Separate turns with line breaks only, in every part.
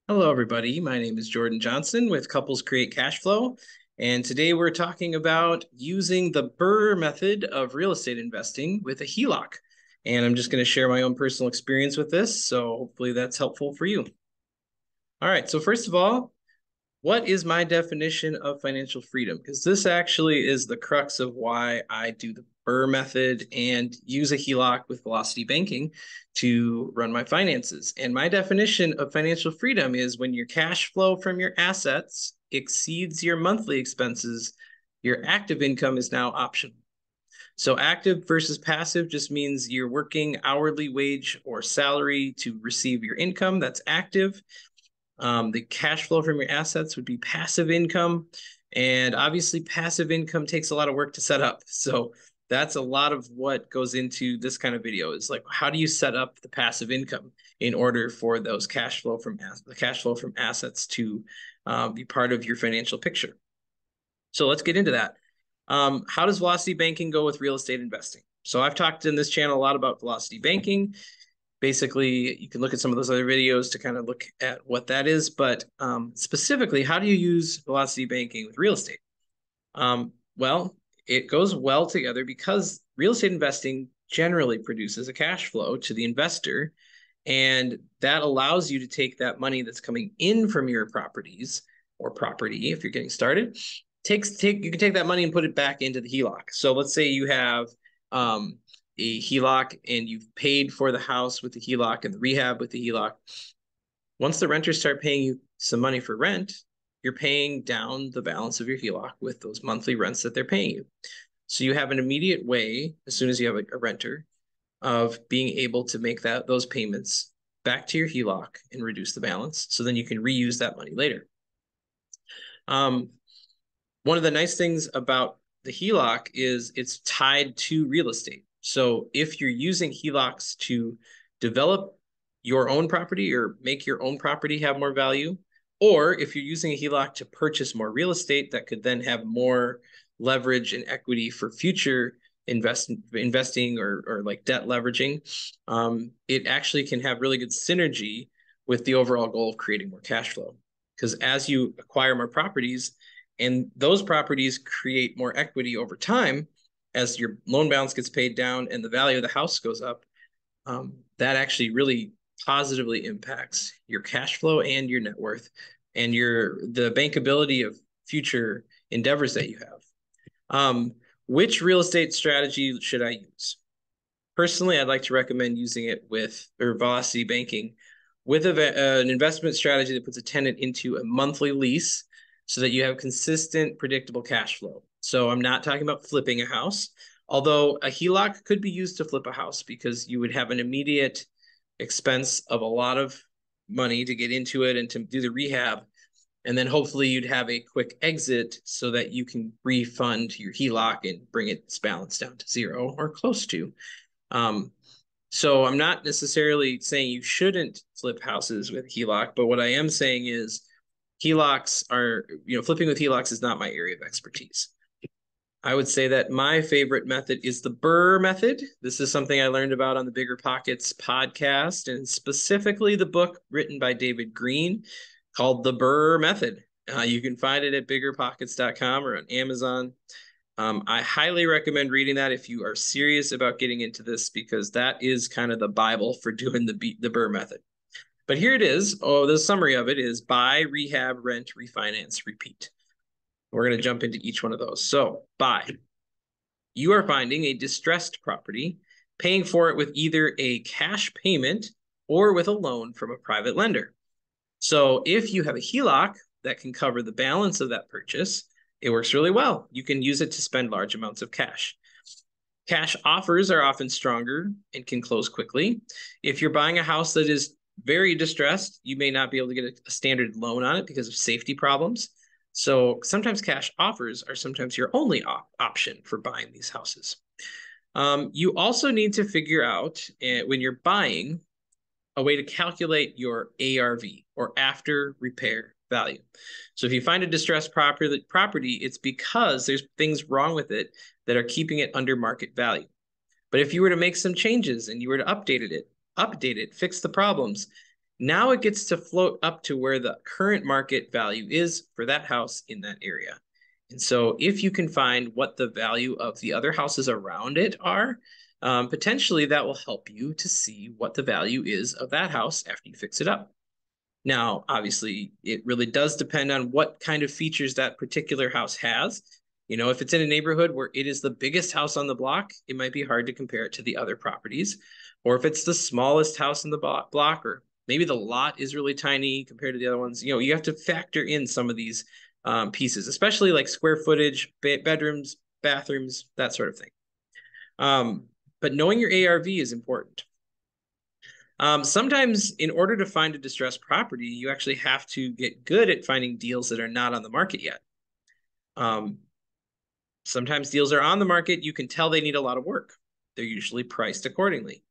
Hello, everybody. My name is Jordan Johnson with Couples Create Cash Flow. And today we're talking about using the BRRRR method of real estate investing with a HELOC. And I'm just going to share my own personal experience with this. So hopefully that's helpful for you. All right. So first of all, what is my definition of financial freedom? Because this actually is the crux of why I do the BRRRR method and use a HELOC with Velocity Banking to run my finances. And my definition of financial freedom is when your cash flow from your assets exceeds your monthly expenses, your active income is now optional. So active versus passive just means you're working hourly wage or salary to receive your income. That's active. The cash flow from your assets would be passive income. And obviously, passive income takes a lot of work to set up. So that's a lot of what goes into this kind of video is like, how do you set up the passive income in order for those cash flow from assets to be part of your financial picture? So let's get into that. How does velocity banking go with real estate investing? So I've talked in this channel a lot about velocity banking. Basically, you can look at some of those other videos to kind of look at what that is. But specifically, how do you use velocity banking with real estate? Well, it goes well together because real estate investing generally produces a cash flow to the investor. And that allows you to take that money that's coming in from your properties or property, if you're getting started, you can take that money and put it back into the HELOC. So let's say you have a HELOC and you've paid for the house with the HELOC and the rehab with the HELOC. Once the renters start paying you some money for rent, you're paying down the balance of your HELOC with those monthly rents that they're paying you. So you have an immediate way, as soon as you have a renter, of being able to make those payments back to your HELOC and reduce the balance. So then you can reuse that money later. One of the nice things about the HELOC is it's tied to real estate. So if you're using HELOCs to develop your own property or make your own property have more value, or if you're using a HELOC to purchase more real estate that could then have more leverage and equity for future investing or like debt leveraging, it actually can have really good synergy with the overall goal of creating more cash flow. Because as you acquire more properties, and those properties create more equity over time as your loan balance gets paid down and the value of the house goes up, that actually really positively impacts your cash flow and your net worth and the bankability of future endeavors that you have. Which real estate strategy should I use? Personally, I'd like to recommend using it with velocity banking with an investment strategy that puts a tenant into a monthly lease so that you have consistent, predictable cash flow. So I'm not talking about flipping a house, although a HELOC could be used to flip a house because you would have an immediate expense of a lot of money to get into it and to do the rehab. And then hopefully you'd have a quick exit so that you can refund your HELOC and bring its balance down to zero or close to. So I'm not necessarily saying you shouldn't flip houses with HELOC, but what I am saying is HELOCs are, flipping with HELOCs is not my area of expertise. I would say that my favorite method is the BRRRR method. This is something I learned about on the BiggerPockets podcast, and specifically the book written by David Greene called The BRRRR Method. You can find it at BiggerPockets.com or on Amazon. I highly recommend reading that if you are serious about getting into this, because that is kind of the Bible for doing the BRRRR method. But here it is. Oh, the summary of it is buy, rehab, rent, refinance, repeat. We're going to jump into each one of those. So buy. You are finding a distressed property, paying for it with either a cash payment or with a loan from a private lender. So if you have a HELOC that can cover the balance of that purchase, it works really well. You can use it to spend large amounts of cash. Cash offers are often stronger and can close quickly. If you're buying a house that is very distressed, you may not be able to get a standard loan on it because of safety problems. So sometimes cash offers are sometimes your only option for buying these houses. You also need to figure out when you're buying a way to calculate your ARV or after repair value. So if you find a distressed property, it's because there's things wrong with it that are keeping it under market value. But if you were to make some changes and you were to update it, fix the problems, Now it gets to float up to where the current market value is for that house in that area. And so if you can find what the value of the other houses around it are, potentially that will help you to see what the value is of that house after you fix it up. Now, obviously, it really does depend on what kind of features that particular house has. You know, if it's in a neighborhood where it is the biggest house on the block, it might be hard to compare it to the other properties. Or if it's the smallest house in the block, or maybe the lot is really tiny compared to the other ones, you know, you have to factor in some of these pieces, especially like square footage, bedrooms, bathrooms, that sort of thing. But knowing your ARV is important. Sometimes in order to find a distressed property, you actually have to get good at finding deals that are not on the market yet. Sometimes deals are on the market, you can tell they need a lot of work. They're usually priced accordingly.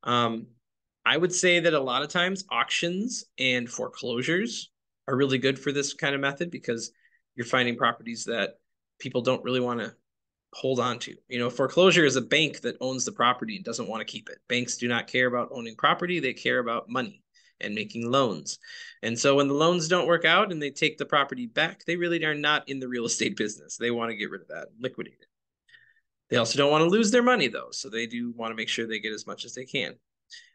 I would say that a lot of times auctions and foreclosures are really good for this kind of method because you're finding properties that people don't really want to hold on to. You know, foreclosure is a bank that owns the property and doesn't want to keep it. Banks do not care about owning property. They care about money and making loans. And so when the loans don't work out and they take the property back, they really are not in the real estate business. They want to get rid of that, liquidate it. They also don't want to lose their money though. So they do want to make sure they get as much as they can.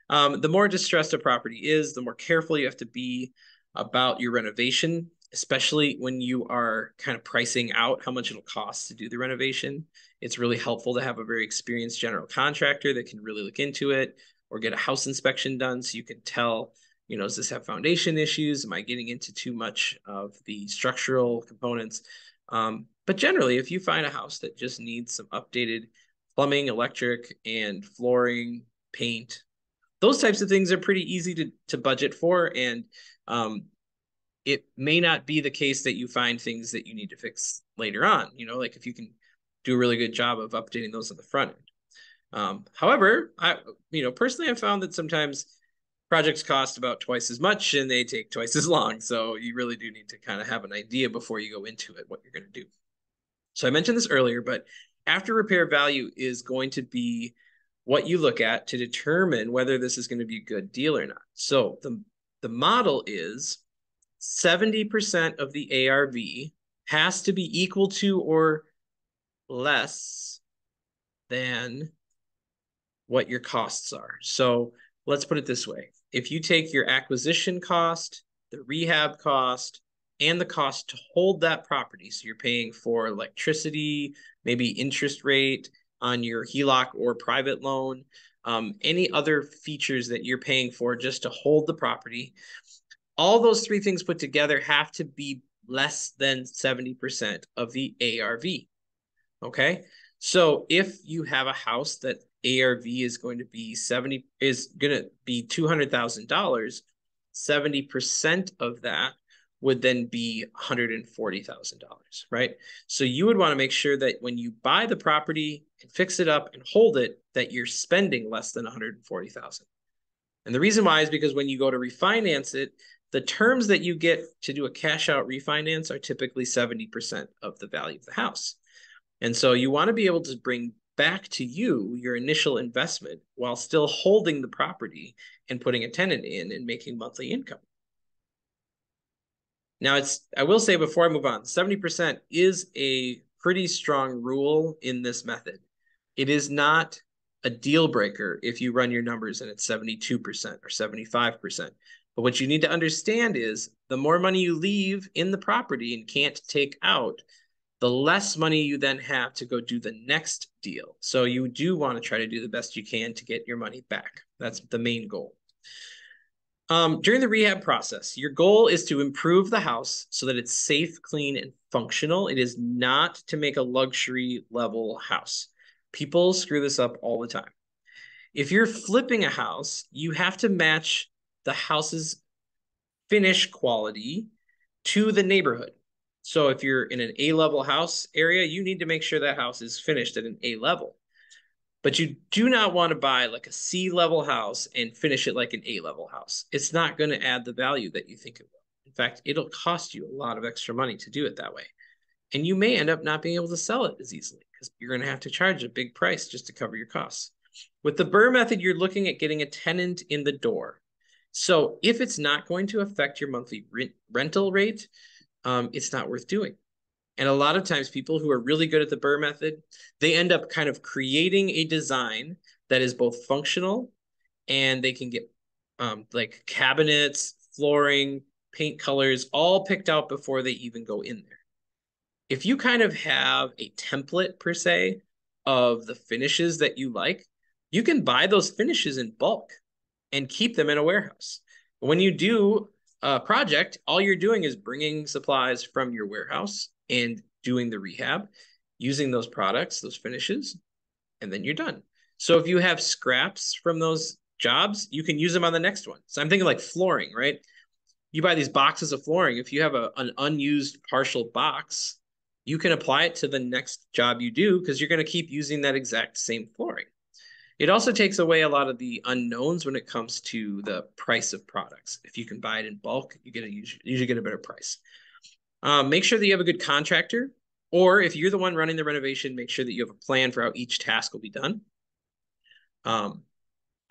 The more distressed a property is, the more careful you have to be about your renovation, especially when you are kind of pricing out how much it'll cost to do the renovation. It's really helpful to have a very experienced general contractor that can really look into it, or get a house inspection done so you can tell, you know, does this have foundation issues? Am I getting into too much of the structural components? But generally, if you find a house that just needs some updated plumbing, electric, and flooring, paint, those types of things are pretty easy to budget for. And it may not be the case that you find things that you need to fix later on, you know, like if you can do a really good job of updating those on the front end. However, personally, I've found that sometimes projects cost about twice as much and they take twice as long. So you really do need to kind of have an idea before you go into it, what you're going to do. So I mentioned this earlier, but after repair value is going to be what you look at to determine whether this is going to be a good deal or not. So the model is 70% of the ARV has to be equal to or less than what your costs are. So let's put it this way. If you take your acquisition cost, the rehab cost, and the cost to hold that property, so you're paying for electricity, maybe interest rate on your HELOC or private loan, any other features that you're paying for just to hold the property, all those three things put together have to be less than 70% of the ARV. Okay. So if you have a house that ARV is going to be $200,000, 70% of that would then be $140,000, right? So you would want to make sure that when you buy the property and fix it up and hold it, that you're spending less than $140,000. And the reason why is because when you go to refinance it, the terms that you get to do a cash out refinance are typically 70% of the value of the house. And so you want to be able to bring back to you your initial investment while still holding the property and putting a tenant in and making monthly income. Now, I will say before I move on, 70% is a pretty strong rule in this method. It is not a deal breaker if you run your numbers and it's 72% or 75%. But what you need to understand is the more money you leave in the property and can't take out, the less money you then have to go do the next deal. So you do want to try to do the best you can to get your money back. That's the main goal. During the rehab process, your goal is to improve the house so that it's safe, clean, and functional. It is not to make a luxury level house. People screw this up all the time. If you're flipping a house, you have to match the house's finish quality to the neighborhood. So if you're in an A-level house area, you need to make sure that house is finished at an A level. But you do not want to buy like a C-level house and finish it like an A-level house. It's not going to add the value that you think it will. In fact, it'll cost you a lot of extra money to do it that way. And you may end up not being able to sell it as easily because you're going to have to charge a big price just to cover your costs. With the BRRRR method, you're looking at getting a tenant in the door. So if it's not going to affect your monthly rental rate, it's not worth doing. And a lot of times people who are really good at the BRRRR method, they end up kind of creating a design that is both functional and they can get like cabinets, flooring, paint colors, all picked out before they even go in there. If you kind of have a template per se of the finishes that you like, you can buy those finishes in bulk and keep them in a warehouse. When you do a project, all you're doing is bringing supplies from your warehouse and doing the rehab, using those products, those finishes, and then you're done. So if you have scraps from those jobs, you can use them on the next one. So I'm thinking like flooring, right? You buy these boxes of flooring. If you have an unused partial box, you can apply it to the next job you do because you're going to keep using that exact same flooring. It also takes away a lot of the unknowns when it comes to the price of products. If you can buy it in bulk, you usually get a better price. Make sure that you have a good contractor, or if you're the one running the renovation, make sure that you have a plan for how each task will be done.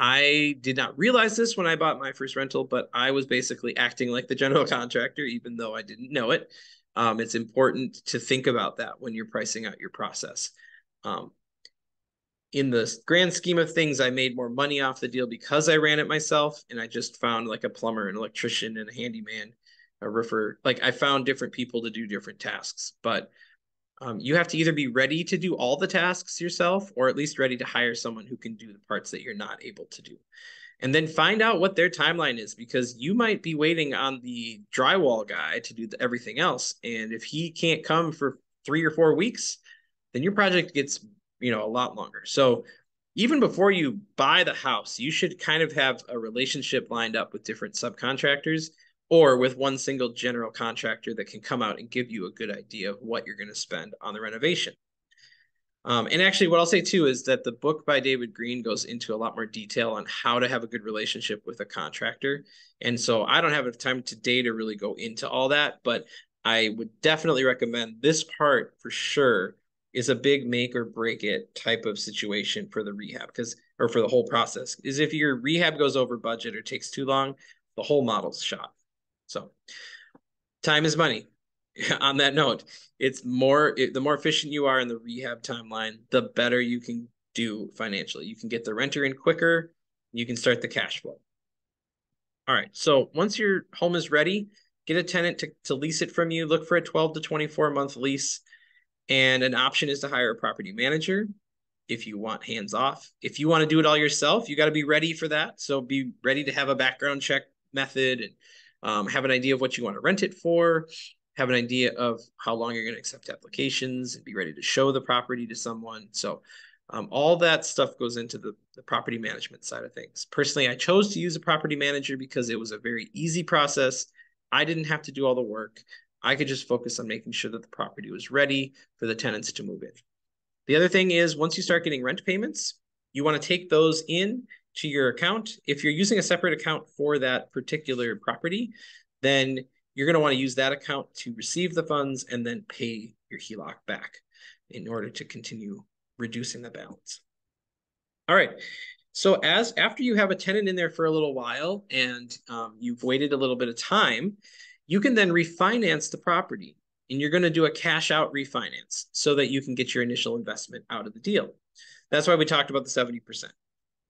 I did not realize this when I bought my first rental, but I was basically acting like the general contractor, even though I didn't know it. It's important to think about that when you're pricing out your process. In the grand scheme of things, I made more money off the deal because I ran it myself, and I just found like a plumber, an electrician, and a handyman, a roofer. Like I found different people to do different tasks, but you have to either be ready to do all the tasks yourself, or at least ready to hire someone who can do the parts that you're not able to do. And then find out what their timeline is, because you might be waiting on the drywall guy to do everything else. And if he can't come for 3 or 4 weeks, then your project gets, a lot longer. So even before you buy the house, you should kind of have a relationship lined up with different subcontractors or with one single general contractor that can come out and give you a good idea of what you're going to spend on the renovation. And actually, what I'll say too is that the book by David Greene goes into a lot more detail on how to have a good relationship with a contractor. And so I don't have enough time today to really go into all that, but I would definitely recommend this part for sure is a big make or break it type of situation for the rehab, or for the whole process. Is if your rehab goes over budget or takes too long, the whole model's shot. So time is money. On that note, the more efficient you are in the rehab timeline, the better you can do financially. You can get the renter in quicker. You can start the cash flow. All right. So once your home is ready, get a tenant to lease it from you. Look for a 12 to 24-month lease. And an option is to hire a property manager if you want hands off. If you want to do it all yourself, you got to be ready for that. So be ready to have a background check method and have an idea of what you want to rent it for, have an idea of how long you're going to accept applications, and be ready to show the property to someone. So all that stuff goes into the property management side of things. Personally, I chose to use a property manager because it was a very easy process. I didn't have to do all the work. I could just focus on making sure that the property was ready for the tenants to move in. The other thing is, once you start getting rent payments, you want to take those in to your account. If you're using a separate account for that particular property, then you're going to want to use that account to receive the funds and then pay your HELOC back in order to continue reducing the balance. All right. So after you have a tenant in there for a little while and you've waited a little bit of time, you can then refinance the property, and you're going to do a cash out refinance so that you can get your initial investment out of the deal. That's why we talked about the 70%.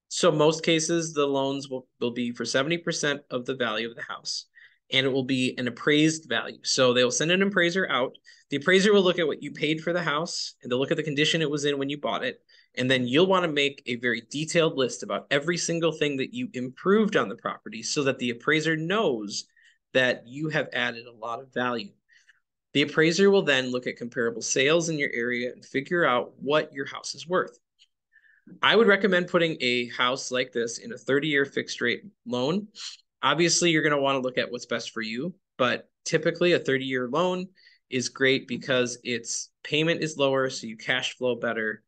So most cases, the loans will be for 70% of the value of the house, and it will be an appraised value. So they'll send an appraiser out. The appraiser will look at what you paid for the house, and they'll look at the condition it was in when you bought it. And then you'll want to make a very detailed list about every single thing that you improved on the property so that the appraiser knows that you have added a lot of value. The appraiser will then look at comparable sales in your area and figure out what your house is worth. I would recommend putting a house like this in a 30-year fixed rate loan. Obviously, you're going to want to look at what's best for you, but typically a 30-year loan is great because its payment is lower, so you cash flow better,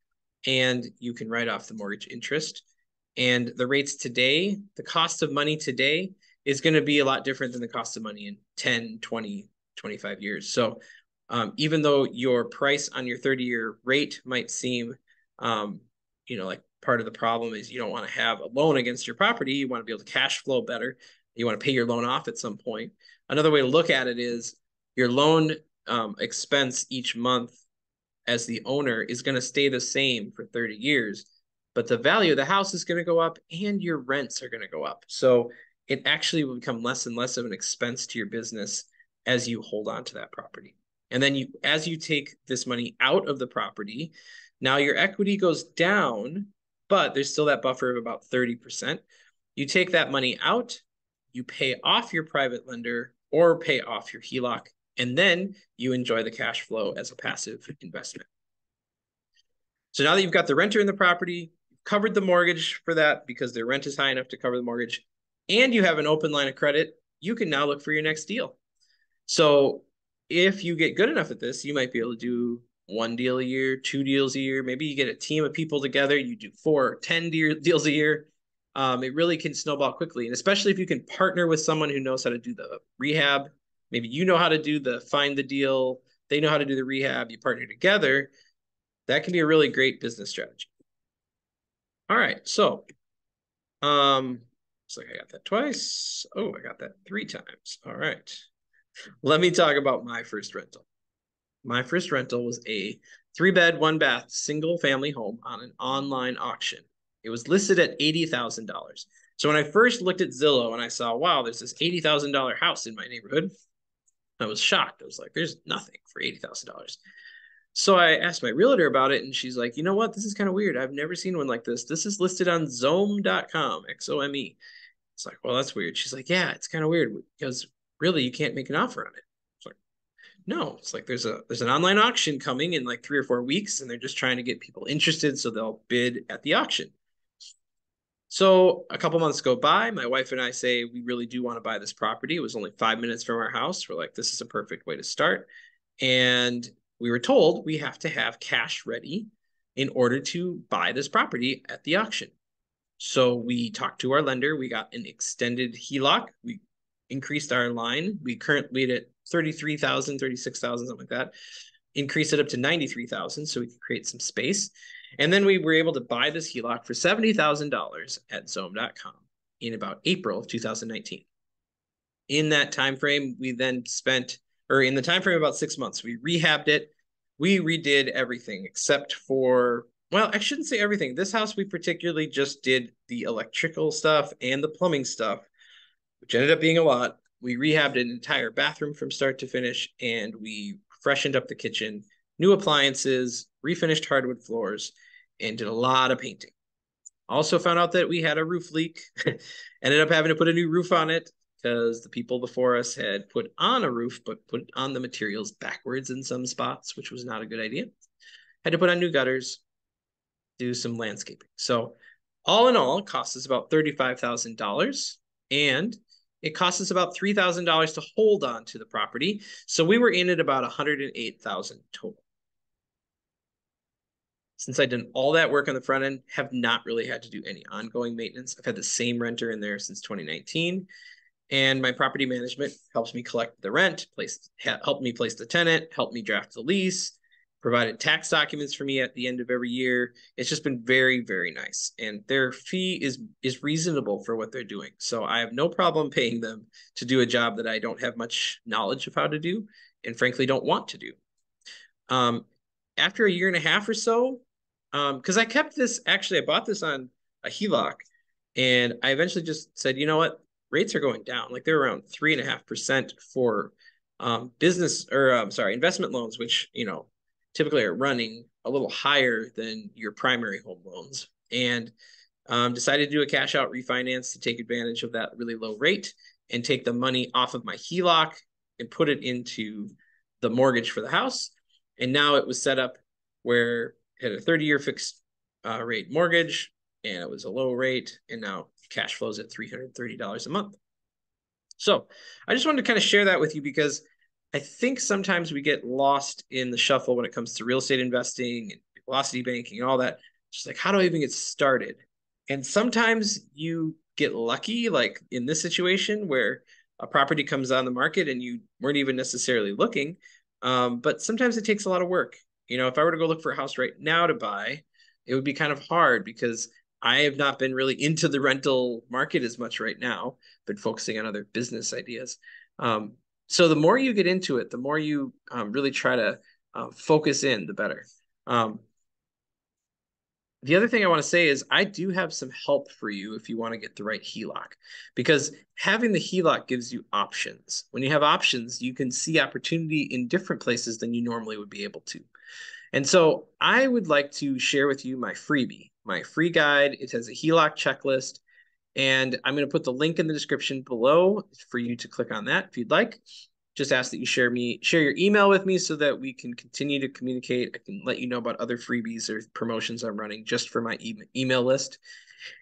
and you can write off the mortgage interest. And the rates today, the cost of money today is going to be a lot different than the cost of money in 10, 20, 25 years. So even though your price on your 30-year rate might seem, like part of the problem is you don't want to have a loan against your property. You want to be able to cash flow better. You want to pay your loan off at some point. Another way to look at it is your loan expense each month as the owner is going to stay the same for 30 years, but the value of the house is going to go up and your rents are going to go up. So it actually will become less and less of an expense to your business as you hold on to that property. And then as you take this money out of the property, now your equity goes down, but there's still that buffer of about 30%. You take that money out, you pay off your private lender or pay off your HELOC, and then you enjoy the cash flow as a passive investment. So now that you've got the renter in the property, you've covered the mortgage for that because their rent is high enough to cover the mortgage, and you have an open line of credit, you can now look for your next deal. So if you get good enough at this, you might be able to do 1 deal a year, 2 deals a year. Maybe you get a team of people together, you do 4 or 10 deals a year. It really can snowball quickly. And especially if you can partner with someone who knows how to do the rehab. Maybe you know how to do the find the deal. They know how to do the rehab. You partner together. That can be a really great business strategy. All right. So, looks like I got that twice. Oh, I got that 3 times. All right. Let me talk about my first rental. My first rental was a 3-bed, 1-bath, single family home on an online auction. It was listed at $80,000. So when I first looked at Zillow and I saw, wow, there's this $80,000 house in my neighborhood, I was shocked. I was like, there's nothing for $80,000. So I asked my realtor about it, and she's like, you know what? This is kind of weird. I've never seen one like this. This is listed on Xome.com, Xome. It's like, well, that's weird. She's like, yeah, it's kind of weird because really you can't make an offer on it. It's like, no, it's like there's an online auction coming in like 3 or 4 weeks, and they're just trying to get people interested so they'll bid at the auction. So a couple months go by. My wife and I say we really do want to buy this property. It was only 5 minutes from our house. We're like, this is a perfect way to start. And we were told we have to have cash ready in order to buy this property at the auction. So we talked to our lender. We got an extended HELOC. We increased our line. We currently at 33,000, 36,000, something like that. Increase it up to 93,000 so we could create some space. And then we were able to buy this HELOC for $70,000 at Xome.com in about April of 2019. In that time frame, we then spent, or in the time frame about 6 months, we rehabbed it. We redid everything except for, well, I shouldn't say everything. This house, we particularly just did the electrical stuff and the plumbing stuff, which ended up being a lot. We rehabbed an entire bathroom from start to finish, and we freshened up the kitchen, new appliances, refinished hardwood floors, and did a lot of painting. Also found out that we had a roof leak. Ended up having to put a new roof on it because the people before us had put on a roof, but put on the materials backwards in some spots, which was not a good idea. Had to put on new gutters, do some landscaping. So all in all, it cost us about $35,000, and it cost us about $3,000 to hold on to the property. So we were in at about $108,000 total. Since I've done all that work on the front end, have not really had to do any ongoing maintenance. I've had the same renter in there since 2019. And my property management helps me collect the rent, helped me place the tenant, helped me draft the lease, provided tax documents for me at the end of every year. It's just been very, very nice. And their fee is reasonable for what they're doing. So I have no problem paying them to do a job that I don't have much knowledge of how to do, and frankly don't want to do. After a year and a half or so, because I kept this, actually I bought this on a HELOC, and I eventually just said, you know what? Rates are going down. Like they're around 3.5% for investment loans, which, typically are running a little higher than your primary home loans. And decided to do a cash out refinance to take advantage of that really low rate and take the money off of my HELOC and put it into the mortgage for the house. And now it was set up where it had a 30-year fixed rate mortgage, and it was a low rate, and now cash flows at $330 a month. So I just wanted to kind of share that with you because I think sometimes we get lost in the shuffle when it comes to real estate investing and velocity banking and all that. Just like, how do I even get started? And sometimes you get lucky, like in this situation where a property comes on the market and you weren't even necessarily looking. But sometimes it takes a lot of work. If I were to go look for a house right now to buy, it would be kind of hard because I have not been really into the rental market as much right now, but focusing on other business ideas. So the more you get into it, the more you really try to focus in, the better. The other thing I want to say is I do have some help for you if you want to get the right HELOC, because having the HELOC gives you options. When you have options, you can see opportunity in different places than you normally would be able to. And so I would like to share with you my freebie, my free guide. It has a HELOC checklist, and I'm going to put the link in the description below for you to click on that if you'd like. Just ask that you share your email with me so that we can continue to communicate. I can let you know about other freebies or promotions I'm running just for my email list.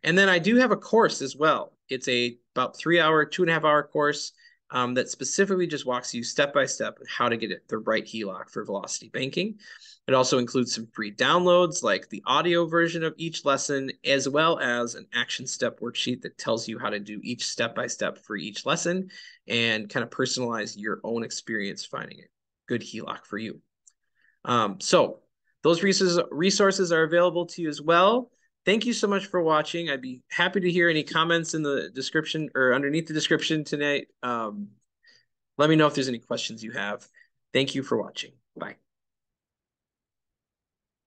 And then I do have a course as well. It's a about 3-hour, 2.5-hour course that specifically just walks you step by step how to get the right HELOC for Velocity Banking. It also includes some free downloads like the audio version of each lesson, as well as an action step worksheet that tells you how to do each step by step for each lesson and kind of personalize your own experience finding a good HELOC for you. So those resources are available to you as well. Thank you so much for watching. I'd be happy to hear any comments in the description or underneath the description tonight. Let me know if there's any questions you have. Thank you for watching. Bye.